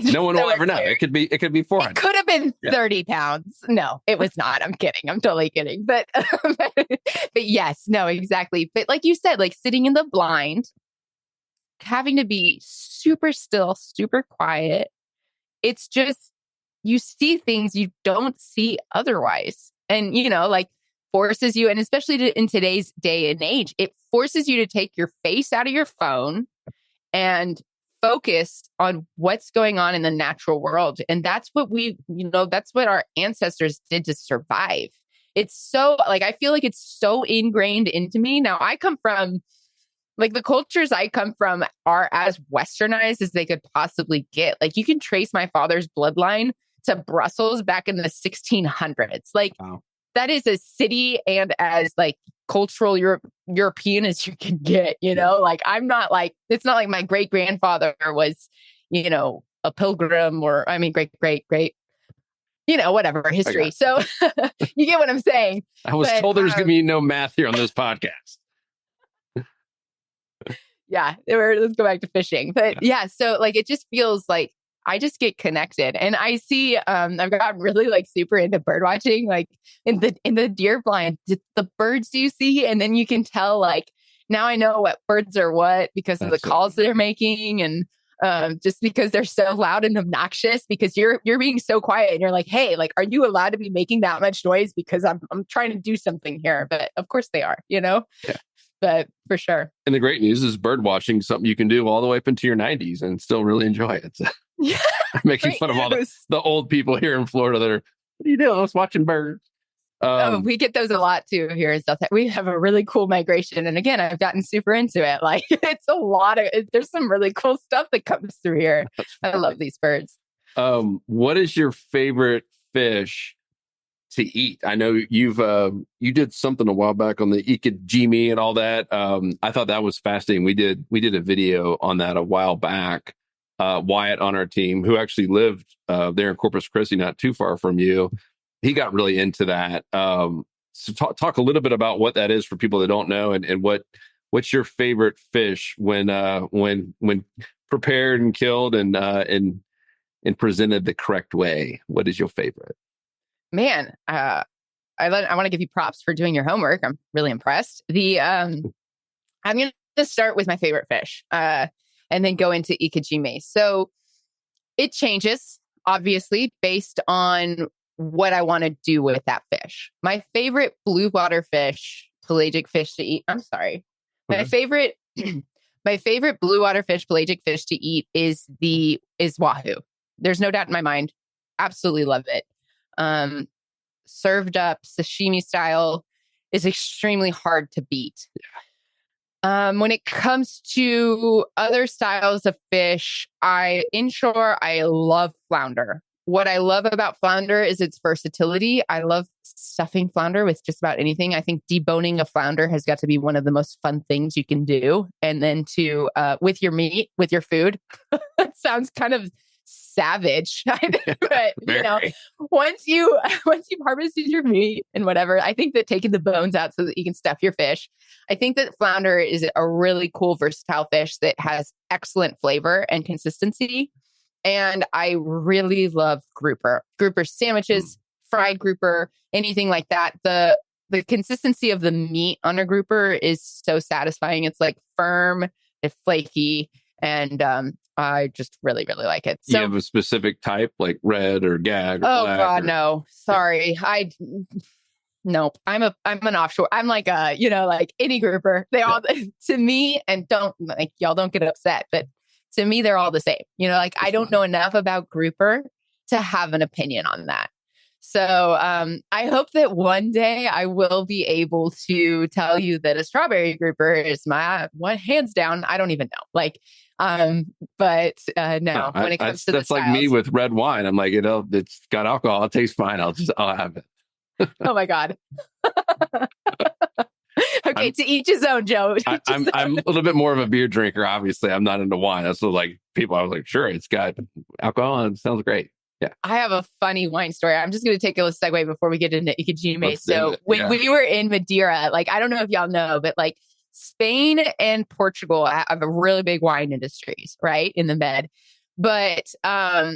No one will ever know. It could be 400. It could have been 30 pounds. No, it was not. I'm kidding. I'm totally kidding. But yes, no, exactly. But like you said, like sitting in the blind, having to be super still, super quiet. It's just, you see things you don't see otherwise. And, like forces you, and especially in today's day and age, it forces you to take your face out of your phone and focus on what's going on in the natural world. And that's what that's what our ancestors did to survive. It's so, like, I feel like it's so ingrained into me. Now, I come from, like, the cultures I come from are as westernized as they could possibly get. Like, you can trace my father's bloodline to Brussels back in the 1600s. Like, wow. That is as city and as like cultural European as you can get, like I'm not like, it's not like my great grandfather was, a pilgrim, or I mean, great, whatever history. Okay. So you get what I'm saying. I was told there's going to be no math here on this podcast. Yeah. Let's go back to fishing. But yeah, so like, it just feels like I just get connected, and I see, I've gotten really like super into bird watching, like in the deer blind, the birds you see, and then you can tell, like, now I know what birds are what because of the calls they're making. And just because they're so loud and obnoxious, because you're being so quiet and you're like, hey, like, are you allowed to be making that much noise? Because I'm trying to do something here. But of course they are, Yeah. But for sure. And the great news is bird watching is something you can do all the way up into your 90s and still really enjoy it. So Yeah. I'm making fun of all the old people here in Florida that are, what are you doing? I was watching birds. We get those a lot too here in South. We have a really cool migration. And again, I've gotten super into it. Like it's a lot of, there's some really cool stuff that comes through here. I love these birds. What is your favorite fish to eat? I know you did something a while back on the ikejime and all that. I thought that was fascinating. We did a video on that a while back. Wyatt on our team, who actually lived there in Corpus Christi, not too far from you, he got really into that. So talk a little bit about what that is for people that don't know, and what's your favorite fish when prepared and killed and presented the correct way. What is your favorite? Man, I want to give you props for doing your homework. I'm really impressed. I'm going to start with my favorite fish, and then go into ikejime. So it changes, obviously, based on what I want to do with that fish. My favorite blue water fish, pelagic fish to eat. I'm sorry. My favorite blue water fish, pelagic fish to eat is wahoo. There's no doubt in my mind. Absolutely love it. Served up sashimi style is extremely hard to beat. When it comes to other styles of fish, inshore, I love flounder. What I love about flounder is its versatility. I love stuffing flounder with just about anything. I think deboning a flounder has got to be one of the most fun things you can do. And then with your meat, with your food, it sounds kind of savage, but once you've harvested your meat and whatever, I think that taking the bones out so that you can stuff your fish, I think that flounder is a really cool, versatile fish that has excellent flavor and consistency. And I really love grouper sandwiches, fried grouper, anything like that. The consistency of the meat on a grouper is so satisfying. It's like firm, it's flaky, and I just really, really like it. So, you have a specific type, like red or gag? Or black God, no. Sorry. Nope. I'm an offshore. I'm like like any grouper. They all, to me, and y'all don't get upset, but to me, they're all the same. I don't know enough about grouper to have an opinion on that. So I hope that one day I will be able to tell you that a strawberry grouper is my one, hands down. I don't even know. But no, when it comes to that's like me with red wine. I'm like, it's got alcohol. It tastes fine. I'll have it. Oh my God. Okay, to each his own, Joe. I'm a little bit more of a beer drinker. Obviously, I'm not into wine. That's what, I was like, sure, it's got alcohol and it sounds great. Yeah. I have a funny wine story. I'm just going to take a little segue before we get into ikejime. So when we were in Madeira, I don't know if y'all know, but Spain and Portugal have a really big wine industries, right, in the Med. But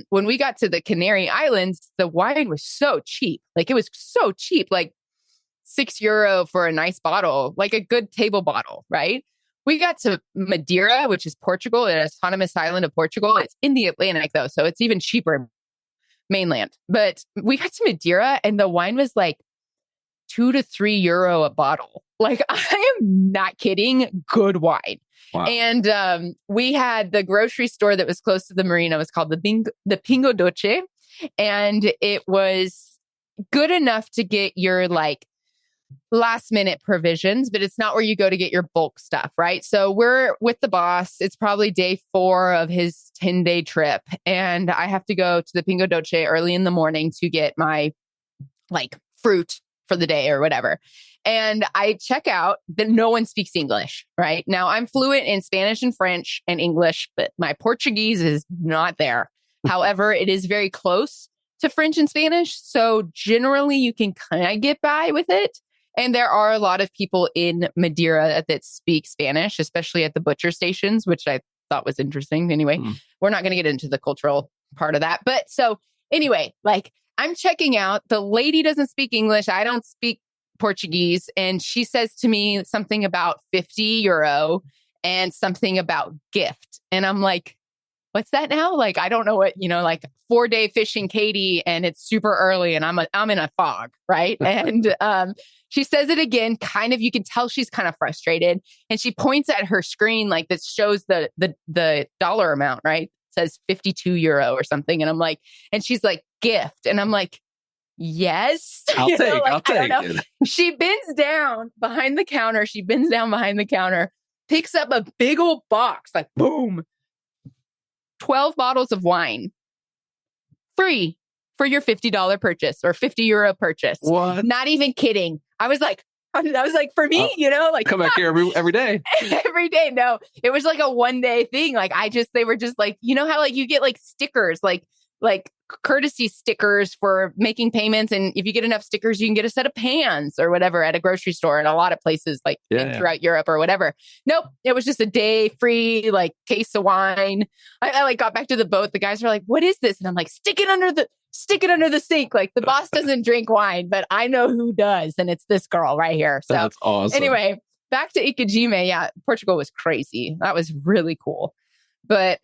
when we got to the Canary Islands, the wine was so cheap. It was so cheap, €6 for a nice bottle, like a good table bottle, right? We got to Madeira, which is Portugal, an autonomous island of Portugal. It's in the Atlantic, though, so it's even cheaper mainland. But we got to Madeira, and the wine was €2 to €3 a bottle. I am not kidding. Good wine. Wow. And we had the grocery store that was close to the marina was called the Pingo Doce, and it was good enough to get your last minute provisions, but it's not where you go to get your bulk stuff, right? So we're with the boss. It's probably day 4 of his 10-day trip. And I have to go to the Pingo Doce early in the morning to get my fruit for the day or whatever. And I check out that no one speaks English, right? Now I'm fluent in Spanish and French and English, but my Portuguese is not there. However, it is very close to French and Spanish. So generally you can kind of get by with it. And there are a lot of people in Madeira that speak Spanish, especially at the butcher stations, which I thought was interesting. Anyway, we're not going to get into the cultural part of that. But so anyway, I'm checking out. The lady doesn't speak English. I don't speak Portuguese. And she says to me something about €50 and something about gift. And I'm like, what's that now? Like, I don't know what, like 4-day fishing Katie, and it's super early and I'm in a fog. Right. And she says it again, kind of, you can tell she's kind of frustrated. And she points at her screen, like that shows the dollar amount, right? It says 52 euro or something. And I'm like, and she's like, gift. And I'm like, yes. I'll take it. She bends down behind the counter. Picks up a big old box, like boom, 12 bottles of wine, free for your $50 purchase or 50 euro purchase. What? Not even kidding. I was like, for me, like come back here every day. Every day. No, it was like a 1-day thing. Like they were just like, how like you get like stickers, like courtesy stickers for making payments. And if you get enough stickers, you can get a set of pans or whatever at a grocery store in a lot of places, like throughout Europe or whatever. Nope. It was just a day free, like case of wine. I like got back to the boat. The guys were like, what is this? And I'm like, stick it under the sink. Like the boss doesn't drink wine, but I know who does. And it's this girl right here. So that's awesome. Anyway, back to Ikejime. Yeah. Portugal was crazy. That was really cool. But,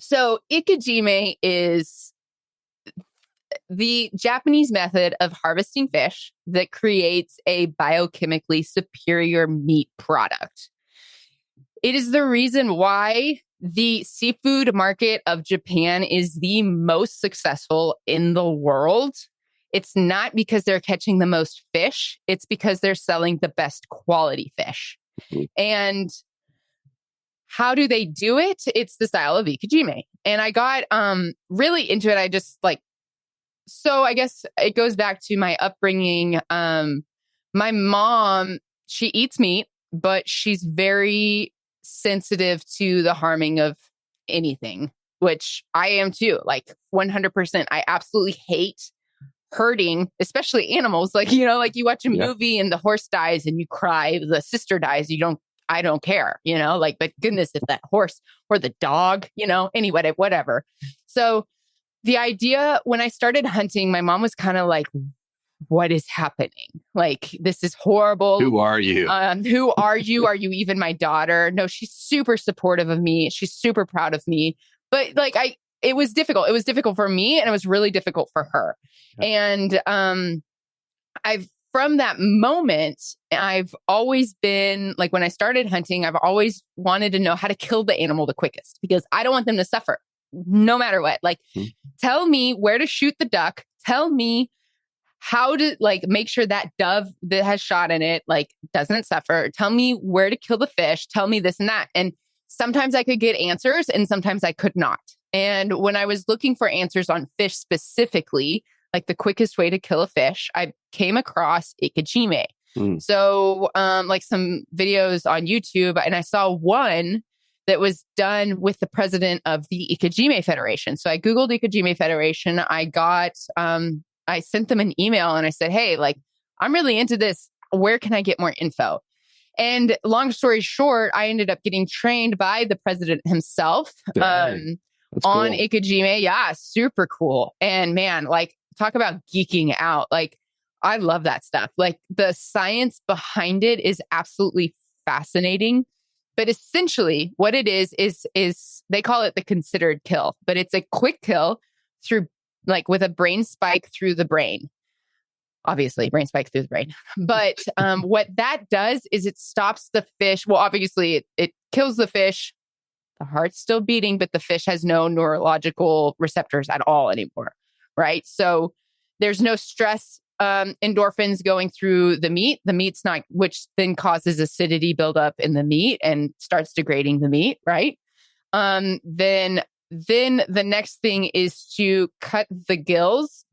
so ikejime is the Japanese method of harvesting fish that creates a biochemically superior meat product. It is the reason why the seafood market of Japan is the most successful in the world. It's not because they're catching the most fish. It's because they're selling the best quality fish. Mm-hmm. And how do they do it? It's the style of ikejime. And I got really into it. I just so I guess it goes back to my upbringing. My mom, she eats meat, but she's very sensitive to the harming of anything, which I am too, like 100%. I absolutely hate hurting, especially animals. Like, like you watch a movie and the horse dies and you cry, the sister dies, I don't care, but goodness, if that horse or the dog, anyway, whatever. So the idea when I started hunting, my mom was kind of like, what is happening? Like, this is horrible. Who are you? Who are you? Are you even my daughter? No, she's super supportive of me. She's super proud of me. But it was difficult. It was difficult for me and it was really difficult for her. Yeah. And from that moment, I've always been like, when I started hunting, I've always wanted to know how to kill the animal the quickest because I don't want them to suffer no matter what. Like, tell me where to shoot the duck. Tell me how to make sure that dove that has shot in it, doesn't suffer. Tell me where to kill the fish. Tell me this and that. And sometimes I could get answers and sometimes I could not. And when I was looking for answers on fish specifically, like the quickest way to kill a fish, I came across ikejime. So some videos on YouTube, and I saw one that was done with the president of the Ikejime Federation. So I Googled Ikejime Federation. I sent them an email and I said, hey, I'm really into this. Where can I get more info? And long story short, I ended up getting trained by the president himself on cool. Ikejime. Yeah, super cool. And man, talk about geeking out. I love that stuff. The science behind it is absolutely fascinating. But essentially what it is they call it the considered kill, but it's a quick kill through with a brain spike through the brain. Obviously, brain spike through the brain. But what that does is it stops the fish. Well, obviously it kills the fish. The heart's still beating, but the fish has no neurological receptors at all anymore. Right. So there's no stress endorphins going through the meat. The meat's not, which then causes acidity buildup in the meat and starts degrading the meat. Right. Then the next thing is to cut the gills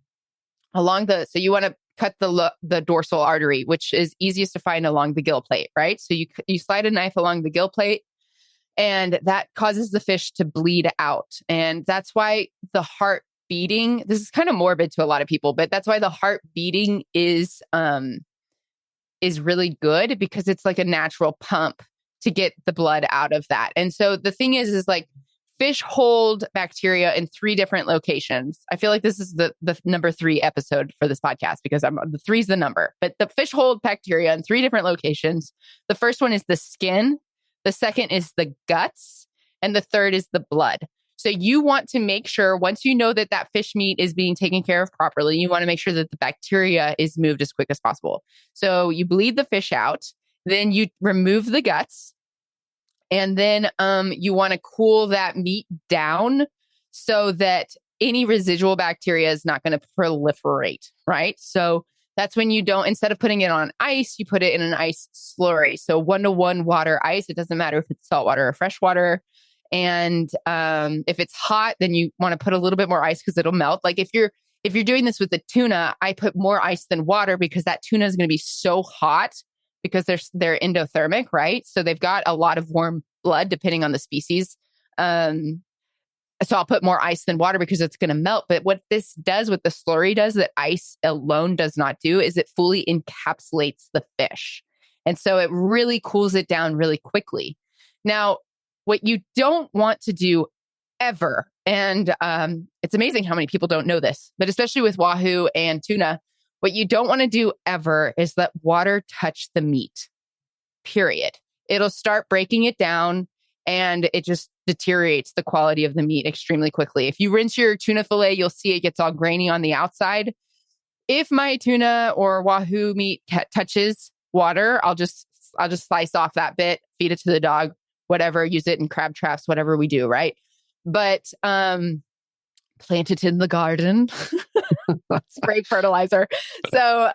along so you want to cut the dorsal artery, which is easiest to find along the gill plate. Right. So you slide a knife along the gill plate. And that causes the fish to bleed out. And that's why the heart beating, this is kind of morbid to a lot of people, but that's why the heart beating is really good, because it's like a natural pump to get the blood out of that. And so the thing is fish hold bacteria in 3 different locations. I feel like this is the number 3 episode for this podcast because the 3 is the number, but the fish hold bacteria in 3 different locations. The first one is the skin. The second is the guts. and the third is the blood. So you want to make sure once you know that that fish meat is being taken care of properly, you want to make sure that the bacteria is moved as quick as possible. So you bleed the fish out, then you remove the guts, and then you want to cool that meat down so that any residual bacteria is not going to proliferate, right? So that's when you don't, instead of putting it on ice, you put it in an ice slurry. So 1-to-1 water ice. It doesn't matter if it's saltwater or freshwater. And if it's hot, then you want to put a little bit more ice because it'll melt. Like if you're doing this with the tuna, I put more ice than water because that tuna is going to be so hot because they're endothermic, right? So they've got a lot of warm blood depending on the species. So I'll put more ice than water because it's going to melt. But what this does, what the slurry does that ice alone does not do, is it fully encapsulates the fish. And so it really cools it down really quickly. Now, what you don't want to do ever, and it's amazing how many people don't know this, but especially with wahoo and tuna, what you don't want to do ever is let water touch the meat, period. It'll start breaking it down and it just deteriorates the quality of the meat extremely quickly. If you rinse your tuna fillet, you'll see it gets all grainy on the outside. If my tuna or wahoo meat touches water, I'll just slice off that bit, feed it to the dog, whatever, use it in crab traps, whatever we do, right? But plant it in the garden, spray fertilizer. So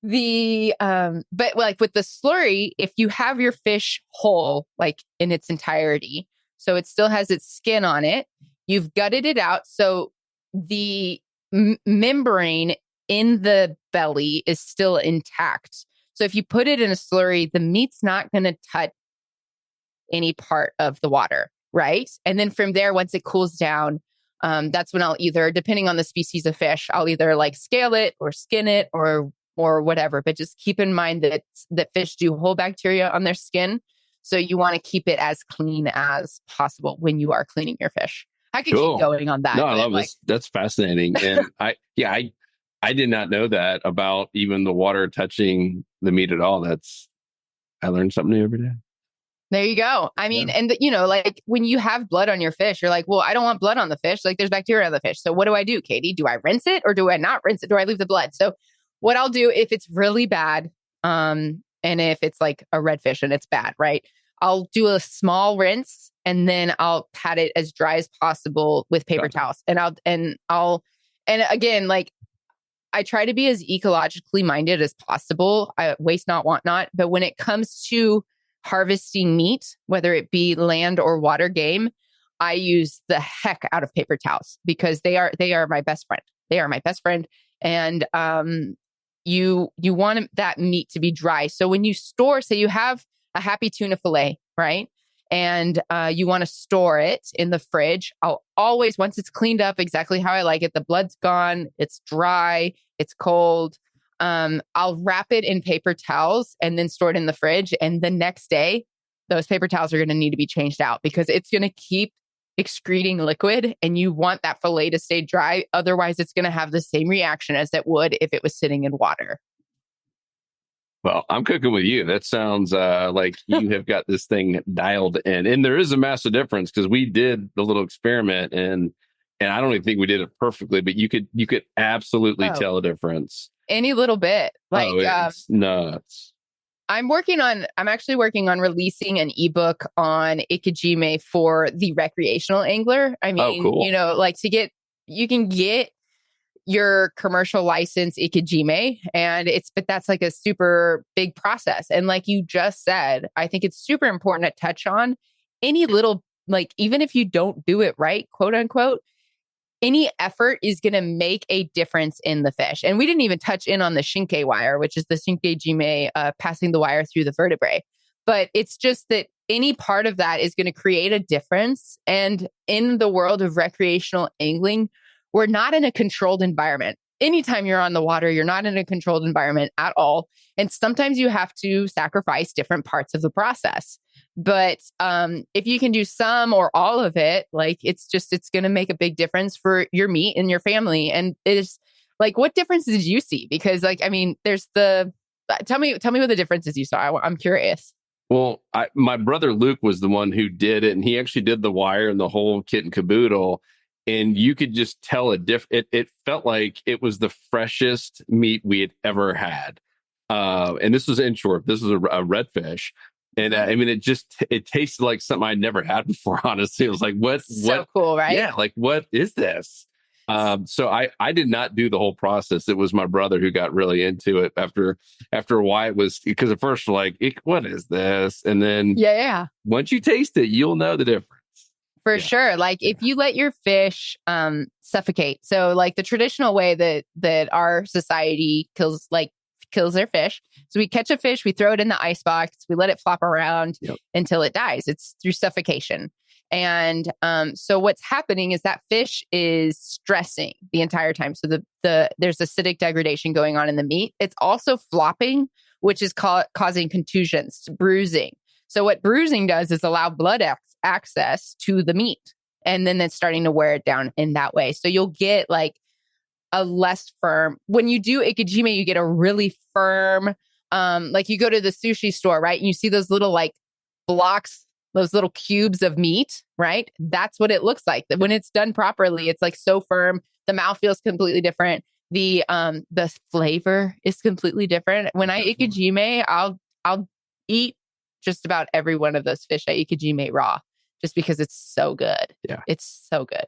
but like with the slurry, if you have your fish whole, like in its entirety, so it still has its skin on it, you've gutted it out. So the membrane in the belly is still intact. So if you put it in a slurry, the meat's not going to touch any part of the water, right? And then from there, once it cools down, that's when I'll either, depending on the species of fish, I'll either like scale it or skin it or whatever. But just keep in mind that fish do hold bacteria on their skin. So you want to keep it as clean as possible when you are cleaning your fish. I could keep going on that. No, I love this. That's fascinating. And I did not know that about even the water touching the meat at all. I learned something new every day. There you go. I mean, and like when you have blood on your fish, you're like, well, I don't want blood on the fish. Like there's bacteria on the fish. So what do I do, Katie? Do I rinse it or do I not rinse it? Do I leave the blood? So what I'll do if it's really bad, and if it's like a redfish and it's bad, right? I'll do a small rinse and then I'll pat it as dry as possible with paper towels. And again, like I try to be as ecologically minded as possible. I waste not, want not. But when it comes to harvesting meat, whether it be land or water game, I use the heck out of paper towels because they are my best friend. They are my best friend. And you want that meat to be dry. So when you store, say you have a happy tuna fillet, right? And you want to store it in the fridge. I'll always, once it's cleaned up exactly how I like it, the blood's gone, it's dry, it's cold. I'll wrap it in paper towels and then store it in the fridge. And the next day, those paper towels are going to need to be changed out because it's going to keep excreting liquid and you want that fillet to stay dry. Otherwise, it's going to have the same reaction as it would if it was sitting in water. Well, I'm cooking with you. That sounds like you have got this thing dialed in. And there is a massive difference because we did the little experiment and I don't even think we did it perfectly, but you could absolutely tell a difference. Any little bit. Like it's nuts. I'm actually working on releasing an ebook on ikejime for the recreational angler. I mean, cool. Like you can get your commercial license ikejime but that's like a super big process. And like you just said, I think it's super important to touch on any little, like, even if you don't do it right, quote unquote, any effort is going to make a difference in the fish. And we didn't even touch in on the shinke wire, which is the shinke jime, passing the wire through the vertebrae. But it's just that any part of that is going to create a difference. And in the world of recreational angling, we're not in a controlled environment. Anytime you're on the water, you're not in a controlled environment at all. And sometimes you have to sacrifice different parts of the process. But if you can do some or all of it, like it's going to make a big difference for your meat and your family. And it is like, what difference did you see? Because like, I mean, there's tell me what the differences you saw. I'm curious. Well, my brother Luke was the one who did it, and he actually did the wire and the whole kit and caboodle. And you could just tell it felt like it was the freshest meat we had ever had. And this was inshore. This was a redfish. And I mean, it tasted like something I'd never had before. Honestly, it was like, So cool, right? Yeah, like what is this? So I did not do the whole process. It was my brother who got really into it after a while. It was because at first like, what is this? And then Yeah. once you taste it, you'll know the difference. For sure. Like if you let your fish suffocate. So like the traditional way that our society kills their fish. So we catch a fish, we throw it in the ice box, we let it flop around until it dies. It's through suffocation. And so what's happening is that fish is stressing the entire time. So there's acidic degradation going on in the meat. It's also flopping, which is causing contusions, bruising. So what bruising does is allow blood access to the meat. And then it's starting to wear it down in that way. So you'll get like a less firm. When you do ikejime, you get a really firm, like you go to the sushi store, right? And you see those little like blocks, those little cubes of meat, right? That's what it looks like. When it's done properly, it's like so firm. The mouth feels completely different. The flavor is completely different. When I ikejime, I'll eat just about every one of those fish I ikejime raw, just because it's so good. Yeah. It's so good.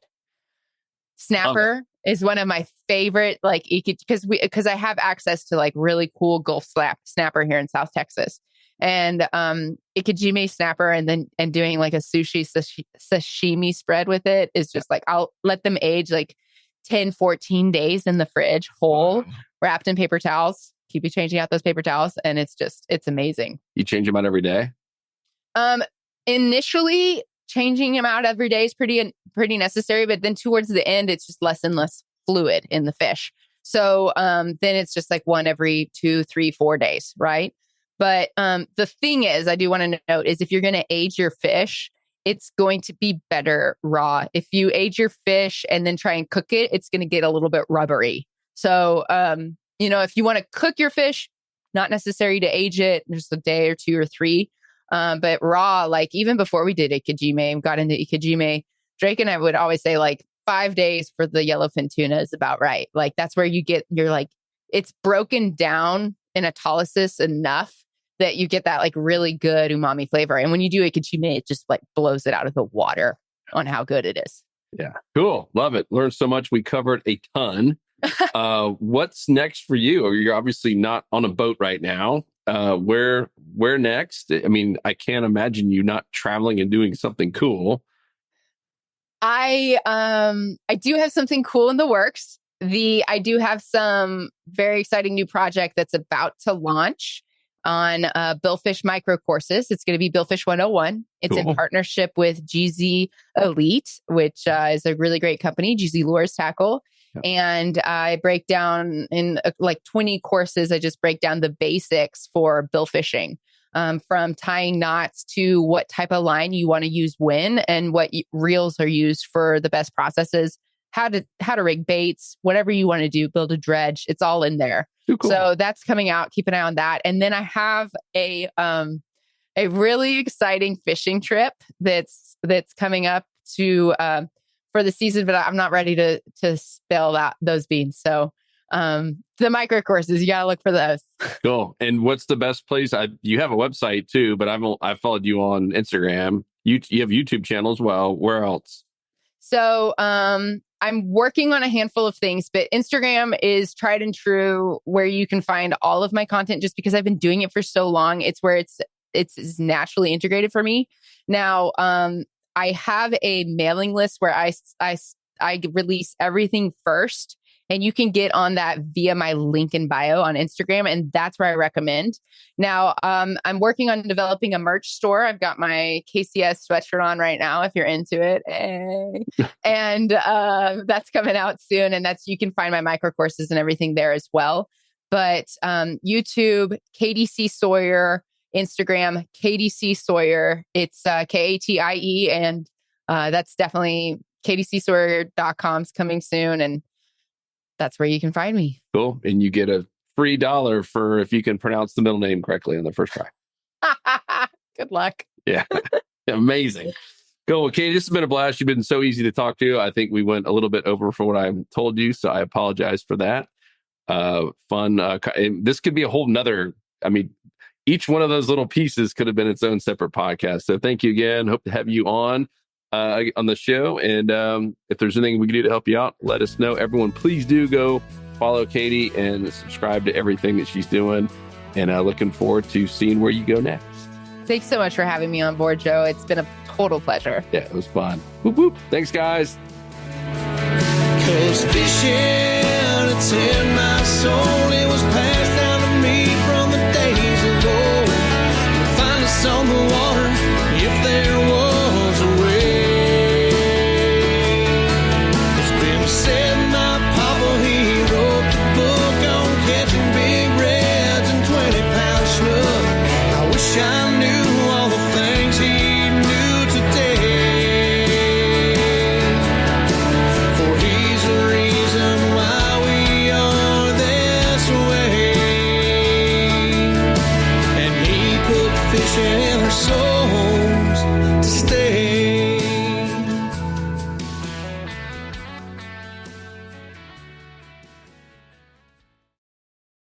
Snapper is one of my favorite, like, because I have access to like really cool Gulf snapper here in South Texas, and ikejime snapper, and doing like a sashimi spread with it is just like, I'll let them age like 10, 14 days in the fridge whole, wrapped in paper towels. Keep you changing out those paper towels, and it's amazing. You change them out every day? Initially, changing them out every day is pretty necessary, but then towards the end, it's just less and less fluid in the fish. So then it's just like one every 2, 3, 4 days, right? But the thing is, I do want to note is if you're going to age your fish, it's going to be better raw. If you age your fish and then try and cook it, it's going to get a little bit rubbery. So if you want to cook your fish, not necessary to age it, just a day or 2 or 3. But raw, like even before we did ikejime, got into ikejime, Drake and I would always say like 5 days for the yellowfin tuna is about right. Like that's where you're like, it's broken down in autolysis enough that you get that like really good umami flavor. And when you do ikejime, it just like blows it out of the water on how good it is. Yeah. Cool. Love it. Learned so much. We covered a ton. What's next for you? You're obviously not on a boat right now. Where next? I mean, I can't imagine you not traveling and doing something cool. I do have something cool in the works. I do have some very exciting new project that's about to launch on Billfish micro courses. It's going to be Billfish 101. It's Cool. in partnership with GZ Elite, which is a really great company, GZ Lures Tackle. Yep. And I break down in like 20 courses. I just break down the basics for bill fishing, from tying knots to what type of line you want to use when, and what reels are used for the best processes, how to rig baits, whatever you want to do, build a dredge. It's all in there. Cool. So that's coming out. Keep an eye on that. And then I have a really exciting fishing trip that's coming up to for the season, but I'm not ready to spill out those beans. So the micro courses, you gotta look for those. Cool. And what's the best place? You have a website too, but I've followed you on Instagram. You have YouTube channel as well. Where else? So I'm working on a handful of things, but Instagram is tried and true where you can find all of my content, just because I've been doing it for so long. It's where it's naturally integrated for me. Now, I have a mailing list where I release everything first, and you can get on that via my link in bio on Instagram, and that's where I recommend. Now, I'm working on developing a merch store. I've got my KCS sweatshirt on right now, if you're into it. And that's coming out soon, and you can find my micro courses and everything there as well. But YouTube, KDC Sawyer, Instagram, KDC Sawyer. It's KATIE, and that's definitely kdcsawyer.com's coming soon, and that's where you can find me. Cool. And you get a free $1 for if you can pronounce the middle name correctly on the first try. Good luck. Yeah. Amazing. Go. Well, Katie, this has been a blast. You've been so easy to talk to. I think we went a little bit over for what I told you, so I apologize for that. Fun. This could be a whole nother, each one of those little pieces could have been its own separate podcast. So thank you again. Hope to have you on the show. And if there's anything we can do to help you out, let us know. Everyone, please do go follow Katie and subscribe to everything that she's doing. And looking forward to seeing where you go next. Thanks so much for having me on board, Joe. It's been a total pleasure. Yeah, it was fun. Whoop, whoop. Thanks, guys. 'Cause fishing, it's in my soul.